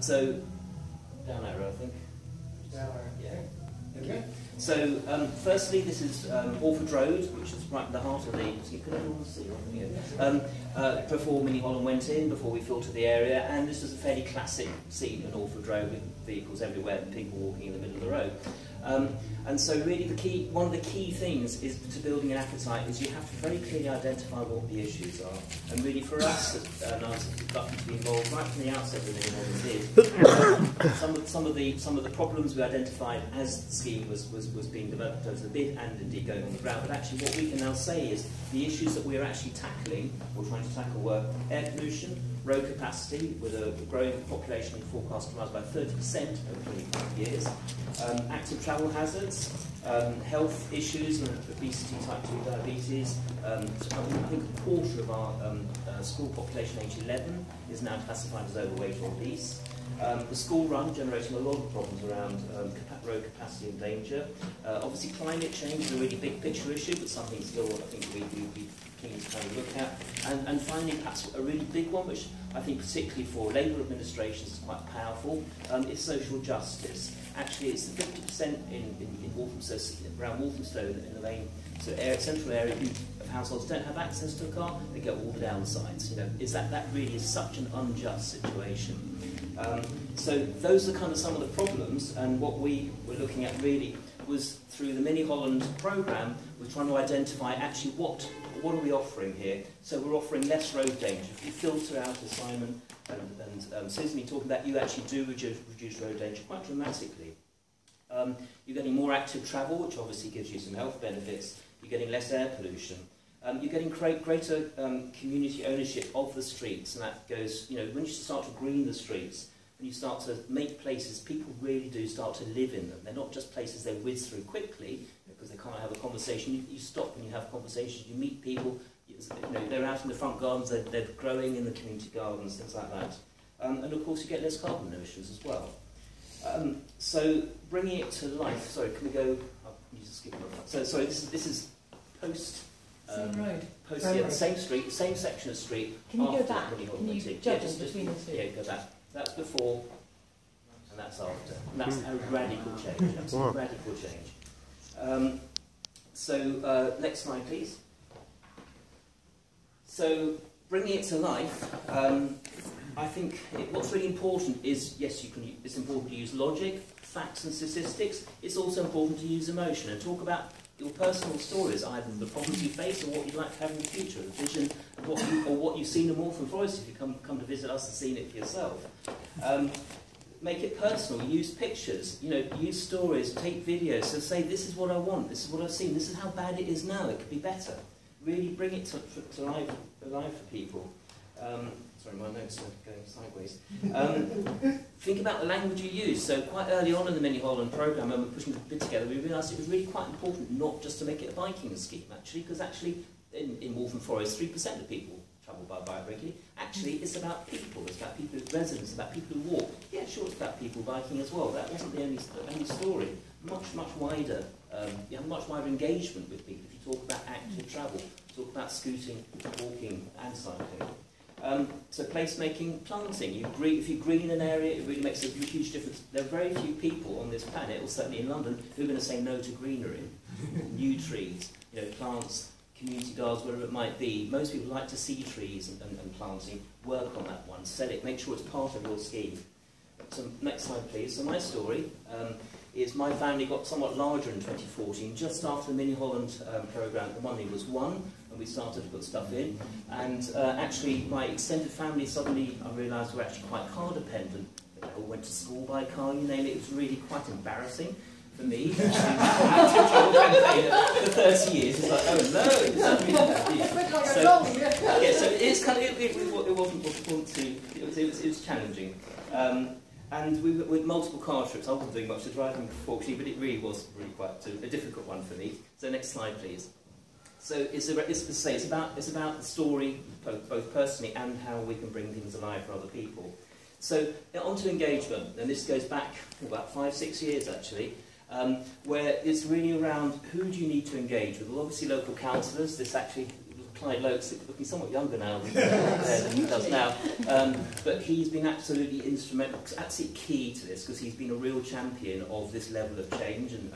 So, down arrow, I think. Down arrow. Yeah. Okay. So, firstly, this is Orford Road, which is right in the heart of the... You can everyone see, before Mini Holland went in, before we filtered the area, and this is a fairly classic scene in Orford Road with vehicles everywhere and people walking in the middle of the road. And so really one of the key things is to building an appetite is you have to very clearly identify what the issues are. And really for us, and I was lucky to be involved right from the outset with Mini Holland did, some of the problems we identified as the scheme was being developed as a bid and indeed going on the ground. But actually what we can now say is the issues that we're actually tackling, or trying to tackle, were air pollution, road capacity, with a growing population forecast to rise by 30% over 25 years, active travel hazards, health issues, obesity, type 2 diabetes. I think a quarter of our school population age 11 is now classified as overweight or obese. The school run generating a lot of problems around road capacity and danger. Obviously climate change is a really big picture issue, but something still I think we'd be keen to kind of look at. And finally perhaps a really big one, which I think particularly for Labour administrations is quite powerful, is social justice. Actually it's the 50% in Walthamstow, around Walthamstow in the main central area of households don't have access to a car, they get all the downsides. You know, that really is such an unjust situation. So those are kind of some of the problems, and what we were looking at really was through the Mini Holland programme, we're trying to identify actually what are we offering here. So we're offering less road danger. If you filter out, as Simon and Susan talking about, you actually do reduce road danger quite dramatically. You're getting more active travel, which obviously gives you some health benefits. You're getting less air pollution. You're getting greater community ownership of the streets, and that goes, you know, when you start to green the streets, when you start to make places, people really do start to live in them. They're not just places they whiz through quickly, because they can't have a conversation. You stop and you have conversations, you meet people, you know, they're out in the front gardens, they're growing in the community gardens, things like that. And of course you get less carbon emissions as well. So bringing it to life, sorry, can we go, you just skip it. So sorry, this is post... same road. The same street, same section of street. Can you go back? Can you juggle between the two? Yeah, go back. That's before, and that's after. And that's a radical change. Absolutely radical change. Next slide, please. So, bringing it to life, I think what's really important is, yes, it's important to use logic, facts and statistics. It's also important to use emotion and talk about your personal stories, either the problems you face or what you'd like to have in the future, the vision of what you've seen in Waltham Forest if you come to visit us and seen it for yourself. Make it personal, use pictures, you know, use stories, take videos, so say this is what I want, this is what I've seen, this is how bad it is now, it could be better. Really bring it to life for people. Sorry, my notes are going sideways. Think about the language you use. So quite early on in the Mini Holland programme, when we were pushing the bid together, we realised it was really quite important not just to make it a biking scheme, actually, because actually in Waltham Forest, 3% of people travel by bike regularly. Actually, it's about people. It's about people, residents, about people who walk. Yeah, sure, it's about people biking as well. That wasn't the only story. Much wider. You have much wider engagement with people if you talk about active travel, talk about scooting, walking, and cycling. So placemaking, planting. If you green an area, it really makes a huge difference. There are very few people on this planet, or certainly in London, who are going to say no to greenery. New trees, you know, plants, community gardens, whatever it might be. Most people like to see trees and planting. Work on that one, sell it, make sure it's part of your scheme. So next slide, please. So my story is my family got somewhat larger in 2014, just after the Mini Holland programme. The money was won, and we started to put stuff in. And actually, my extended family suddenly, I realised, were actually quite car dependent. They all went to school by car, you name it. It was really quite embarrassing for me. For 30 years, it's like, oh no, it's not really that. So it's kind of, it wasn't difficult to, it was challenging. And we with multiple car trips. I wasn't doing much to driving unfortunately, but it really was quite a difficult one for me. So next slide, please. So it's about the story, both personally and how we can bring things alive for other people. So on to engagement, and this goes back about 5-6 years actually, where it's really around who do you need to engage with. Well, obviously local councillors. This actually Clyde Lokes, looking somewhat younger now than he does now, but he's been absolutely instrumental, absolutely key to this, because he's been a real champion of this level of change and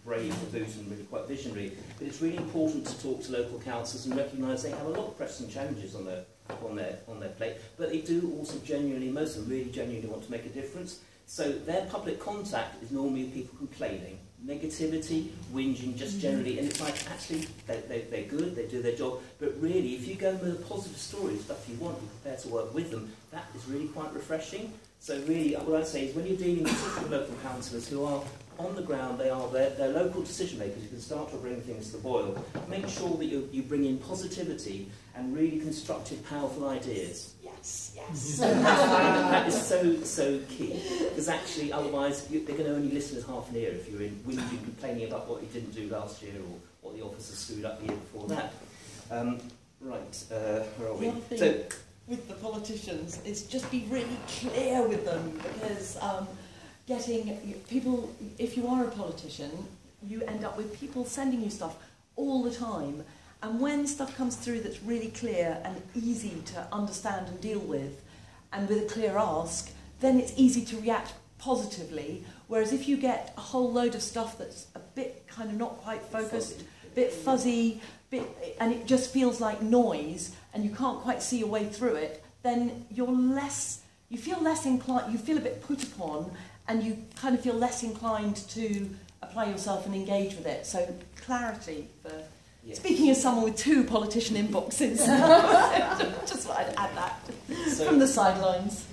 brave the boot and really quite visionary. But it's really important to talk to local councils and recognise they have a lot of pressing challenges on their plate, but they do also genuinely, most of them really genuinely want to make a difference. So their public contact is normally people complaining, negativity, whinging, just generally, and it's like, actually, they're good, they do their job, but really, if you go with a positive story, stuff you want, you're prepared to work with them, that is really quite refreshing. So really, what I'd say is when you're dealing with local councillors who are on the ground, they're local decision makers, you can start to bring things to the boil. Make sure that you bring in positivity and really constructive, powerful ideas. Yes, yes. That is so key, because actually otherwise they're going to only listen with half an ear if you're in whinging, complaining about what you didn't do last year or what the officer screwed up the year before that. Where are we? So, with the politicians is just be really clear with them, because getting people, if you are a politician, you end up with people sending you stuff all the time, and when stuff comes through that's really clear and easy to understand and deal with, and with a clear ask, then it's easy to react positively, whereas if you get a whole load of stuff that's a bit kind of not quite focused, a bit fuzzy, and it just feels like noise, and you can't quite see your way through it, then you feel less inclined, you feel a bit put upon, and you kind of feel less inclined to apply yourself and engage with it. So clarity for... Yes. Speaking as someone with 2 politician inboxes, just thought I'd add that from the sidelines.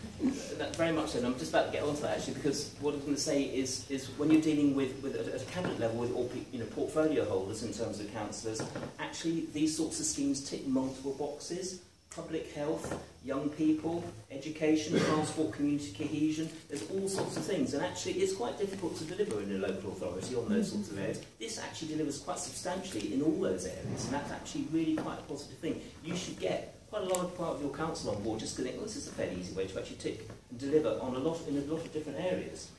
Very much so, and I'm just about to get onto that actually, because what I was going to say is when you're dealing with at a cabinet level with all portfolio holders in terms of councillors, actually these sorts of schemes tick multiple boxes: public health, young people, education, transport, community cohesion. There's all sorts of things, and actually it's quite difficult to deliver in a local authority on those sorts of areas. This actually delivers quite substantially in all those areas, and that's actually really quite a positive thing. You should get quite a large part of your council on board just to think, well, this is a fairly easy way to actually tick and deliver on in a lot of different areas.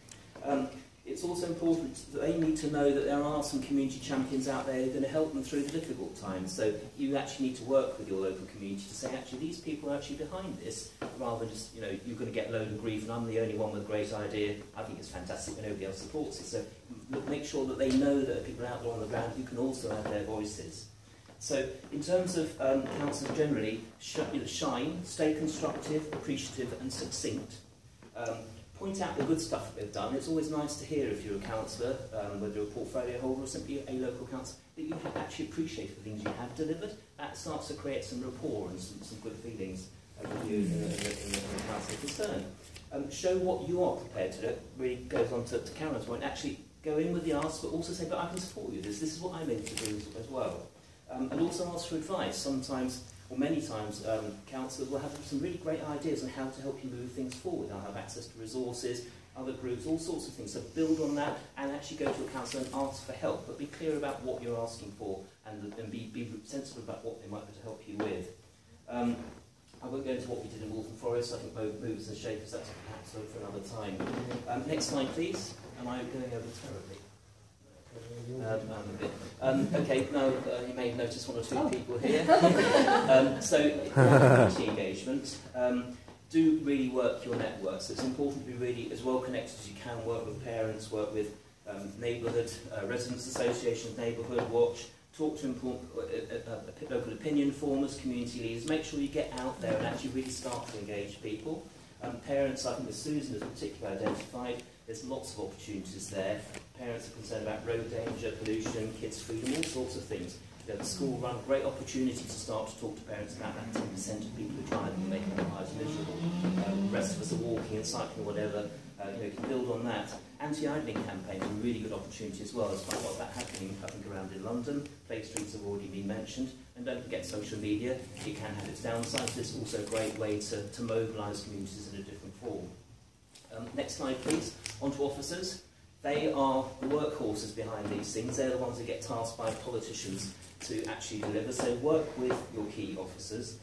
It's also important that they need to know that there are some community champions out there who are going to help them through the difficult times. So you actually need to work with your local community to say, actually, these people are actually behind this, rather than just, you're going to get a load of grief and I'm the only one with a great idea. I think it's fantastic when nobody else supports it. So make sure that they know that there are people out there on the ground who can also have their voices. So in terms of councils generally, shine, stay constructive, appreciative and succinct. Point out the good stuff that they've done. It's always nice to hear if you're a councillor, whether you're a portfolio holder or simply a local council, that you have actually appreciated the things you have delivered. That starts to create some rapport and some good feelings with you in the council concern. Show what you are prepared to do. It really goes on to Caroline's point. Actually go in with the ask, but also say, but I can support you. This is what I'm able to do as well. And also ask for advice. Sometimes, or many times, councillors will have some really great ideas on how to help you move things forward. They'll have access to resources, other groups, all sorts of things. So build on that and actually go to a councillor and ask for help. But be clear about what you're asking for and be sensible about what they might be able to help you with. I won't go into what we did in Waltham Forest. I think both movers and shakers, that's perhaps for another time. Next slide, please. Am I going over terribly? Okay, now you may notice 1 or 2 people here. So, community engagement. Do really work your networks. It's important to be really as well connected as you can. Work with parents, work with neighbourhood, residents associations, neighbourhood watch. Talk to local opinion formers, community leaders. Make sure you get out there and actually really start to engage people. Parents, I think as Susan has particularly identified, there's lots of opportunities there. Parents are concerned about road danger, pollution, kids' freedom, all sorts of things. The school run, great opportunity to start to talk to parents about that 10% of people who drive and making their lives miserable. The rest of us are walking and cycling, whatever. You can build on that. Anti-idling campaigns are a really good opportunity as well. There's quite a lot of that happening, I think, around in London. Play streets have already been mentioned. And don't forget social media. It can have its downsides. It's also a great way to mobilise communities in a different form. Next slide, please. On to officers. They are the workhorses behind these things. They're the ones that get tasked by politicians to actually deliver. So work with your key officers.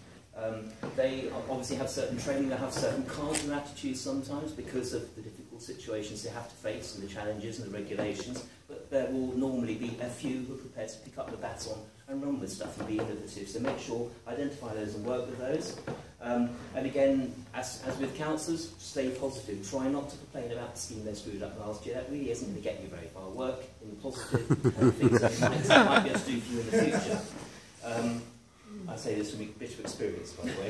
They obviously have certain training, they have certain kinds of attitudes sometimes because of the difficult situations they have to face and the challenges and the regulations. But but there will normally be a few who are prepared to pick up the baton and run with stuff and be innovative. So make sure, identify those and work with those. And again, as with councillors, stay positive. Try not to complain about the scheme they screwed up last year. That really isn't going to get you very far. Work in the positive and things that might be able to do for you in the future. I say this from a bit of experience, by the way.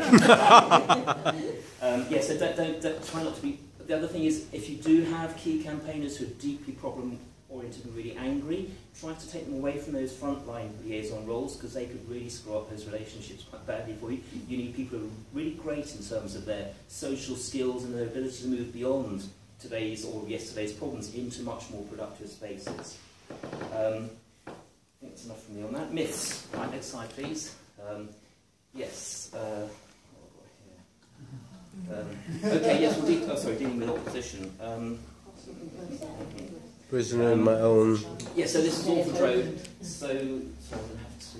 Yeah, so don't try not to be... The other thing is, if you do have key campaigners who are deeply problem-oriented and really angry, try to take them away from those frontline liaison roles, because they could really screw up those relationships quite badly for you. You need people who are really great in terms of their social skills and their ability to move beyond today's or yesterday's problems into much more productive spaces. I think that's enough from me on that. Myths. Right, next slide, please. Yes. Okay, yes, dealing with opposition. Prisoner in my own. Yeah, so this is Walford Road. So I'm going to have to...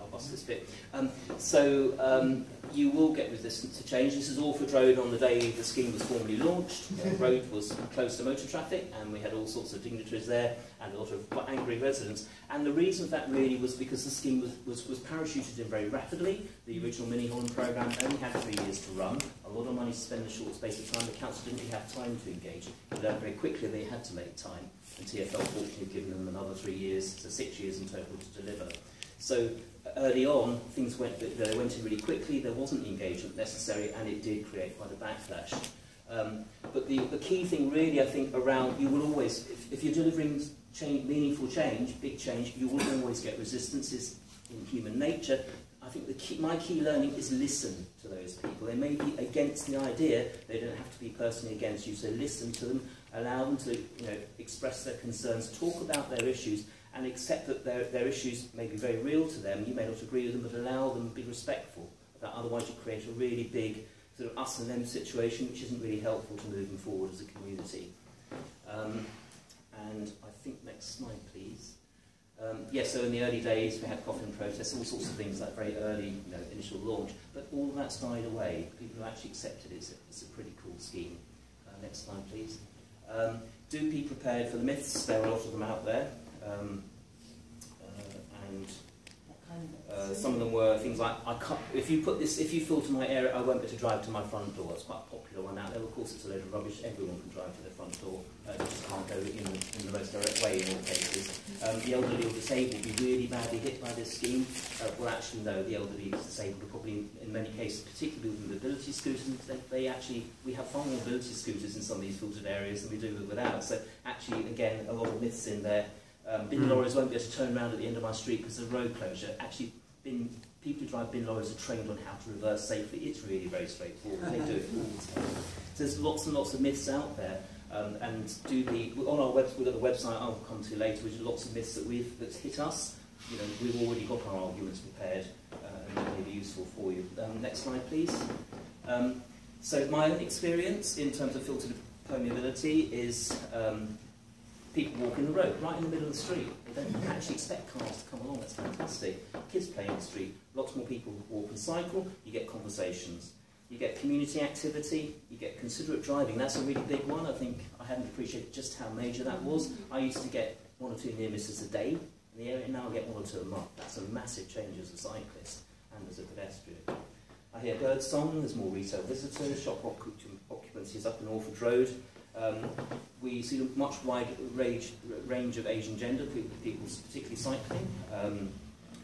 I'll bust this bit. You will get resistance to change. This is Walford Road on the day the scheme was formally launched. The road was closed to motor traffic, and we had all sorts of dignitaries there and a lot of quite angry residents. And the reason for that really was because the scheme was parachuted in very rapidly. The original Mini Holland programme only had 3 years to run. A lot of money to spend in a short space of time. The council didn't really have time to engage. They learned very quickly they had to make time. And TfL fortunately given them another 3 years, so 6 years in total to deliver. So early on, things went in really quickly, there wasn't the engagement necessary, and it did create quite a backlash. But the key thing really, I think, around, you will always, if you're delivering meaningful change, big change, you will always get resistances in human nature. I think my key learning is listen to those people. They may be against the idea, they don't have to be personally against you, so listen to them, allow them to express their concerns, talk about their issues, and accept that their issues may be very real to them. You may not agree with them, but allow them to be respectful. Otherwise you create a really big sort of us and them situation, which isn't really helpful to moving forward as a community. And I think next slide, please. Yes, so in the early days we had coffin protests, all sorts of things like very early initial launch, but all of that's died away. People have actually accepted it's a pretty cool scheme. Next slide, please. Do be prepared for the myths. There are a lot of them out there. Some of them were things like, if you filter my area, I won't be able to drive to my front door. It's quite a popular one out there. Of course, it's a load of rubbish. Everyone can drive to their front door. They just can't go in the most direct way in all cases. The elderly or disabled will be really badly hit by this scheme. Well, actually, no, the elderly or disabled are probably, in many cases, particularly with mobility scooters, we have far more mobility scooters in some of these filtered areas than we do without. So actually, again, a lot of myths in there. Bin lorries won't be able to turn around at the end of my street because of road closure. Actually, people who drive bin lorries are trained on how to reverse safely. It's really very straightforward. They do it all the time. So there's lots and lots of myths out there. On our website, we've got the website I'll come to later, which are lots of myths that's hit us. We've already got our arguments prepared, and they may be useful for you. Next slide, please. So my own experience in terms of filtered permeability is. People walking the road, right in the middle of the street. They don't actually expect cars to come along, that's fantastic. Kids play in the street, lots more people walk and cycle, you get conversations. You get community activity, you get considerate driving, that's a really big one. I think I hadn't appreciated just how major that was. I used to get 1 or 2 near misses a day in the area, now I get 1 or 2 a month. That's a massive change as a cyclist and as a pedestrian. I hear bird song, there's more retail visitors, shop occupancy is up in Walford Road. We see a much wide range of age and gender, people particularly cycling.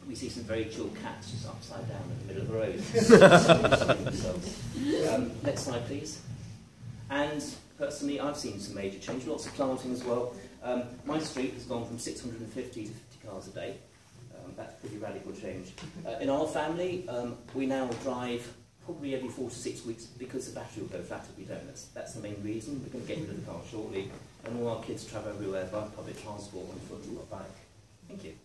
We see some very chilled cats just upside down in the middle of the road. Next slide, please. And personally, I've seen some major change, lots of planting as well. My street has gone from 650 to 50 cars a day. That's pretty radical change. In our family, we now drive probably every 4 to 6 weeks because the battery will go flat if we don't. That's the main reason. We're going to get rid of the car shortly. And all our kids travel everywhere by public transport on foot or back. Thank you.